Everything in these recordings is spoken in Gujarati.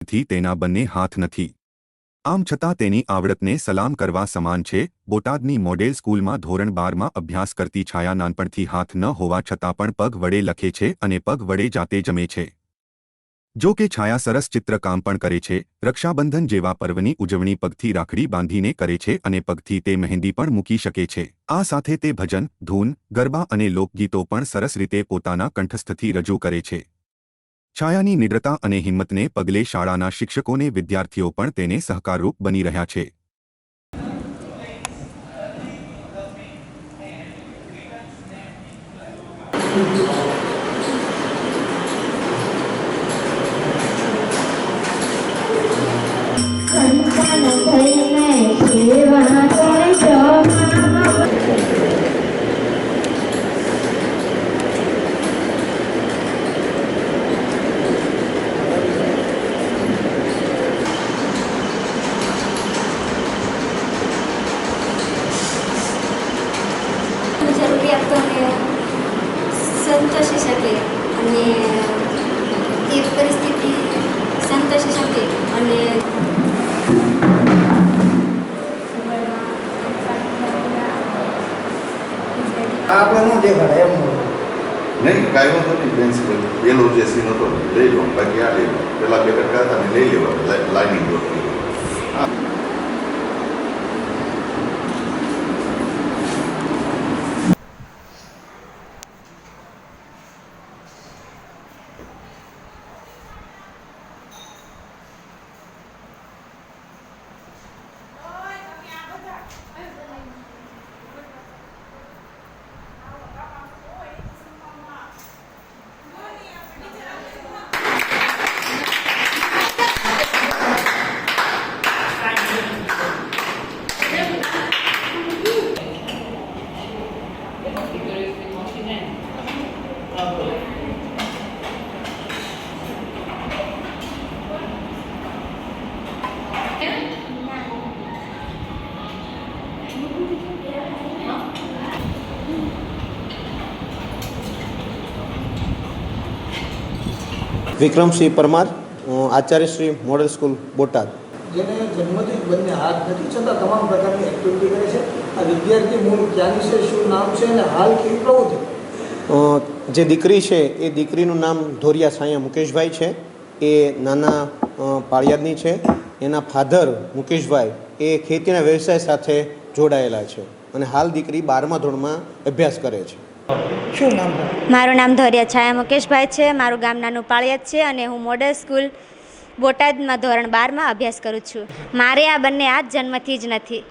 થી તેના બંને હાથ નથી। આમ છતાં તેની આવડતને સલામ કરવા સમાન છે। બોટાદની મોડેલ સ્કૂલમાં ધોરણ 12માં અભ્યાસ કરતી છાયા નાનપણથી હાથ ન હોવા છતાં પણ પગ વડે લખે છે અને પગ વડે જાતે જમે છે। જો કે છાયા સરસ ચિત્રકામ પણ કરે છે। રક્ષાબંધન જેવા પર્વની ઉજવણી પગથી રાખડી બાંધીને કરે છે અને પગથી તે મહેંદી પણ મૂકી શકે છે। આ સાથે તે ભજન, ધૂન, ગરબા અને લોકગીતો પણ સરસ રીતે પોતાના કંઠસ્થથી રજૂ કરે છે। છાયાની નિડરતા અને હિંમતને પગલે શાળાના શિક્ષકોને વિદ્યાર્થીઓ પણ તેને સહકારરૂપ બની રહ્યા છે। જરૂરિયાતોને સંતોષી શકે અને એ પરિસ્થિતિ સંતોષી શકે અને આપણે ન દેખાડે એમ નહીં કાંઈ વાંધો નહીં પ્રિન્સિપલ પેલો જે સીન હતો લઈ લો બાકી આ લઈ લો પેલા બે ટકા હતા ને લઈ લેવા લાઈનિંગ દોરી વિક્રમસિંહ પરમાર, આચાર્યશ્રી મોડેલ સ્કૂલ બોટાદ। જેને જન્મથી બંને હાથ નથી છતાં તમામ પ્રકારની એક્ટિવિટી કરે છે। આ વિદ્યાર્થી મૂળ ક્યાંની છે, શું નામ છે અને હાલ કેવી પ્રવૃત્તિ? જે દીકરી છે એ દીકરીનું નામ ધોરિયા છાયા મુકેશભાઈ છે। એ નાના પાળિયાદની છે। એના ફાધર મુકેશભાઈ એ ખેતીના વ્યવસાય સાથે જોડાયેલા છે અને હાલ દીકરી 12મા ધોરણમાં અભ્યાસ કરે છે। શું નામ છે? મારું નામ ધોરિયા છાયા મુકેશભાઈ છે। મારું ગામ નાનું પાળિયાદ છે અને હું મોડલ સ્કૂલ બોટાદમાં ધોરણ 12માં અભ્યાસ કરું છું। મારે આ બંને હાથ જન્મથી જ નથી।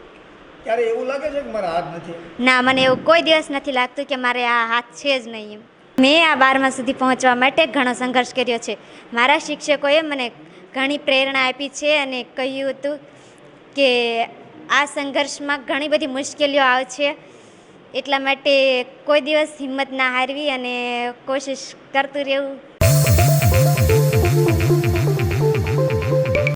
ત્યારે એવું લાગે છે કે મારા હાથ નથી? ના, મને એવું કોઈ દિવસ નથી લાગતું કે મારે આ હાથ છે જ નહીં। મેં આ 12મા સુધી પહોંચવા માટે ઘણો સંઘર્ષ કર્યો છે। મારા શિક્ષકોએ મને ઘણી પ્રેરણા આપી છે અને કહ્યું હતું કે આ સંઘર્ષમાં ઘણી બધી મુશ્કેલીઓ આવશે, એટલા માટે કોઈ દિવસ હિંમત ના હારવી અને કોશિશ કરતું રહેવું।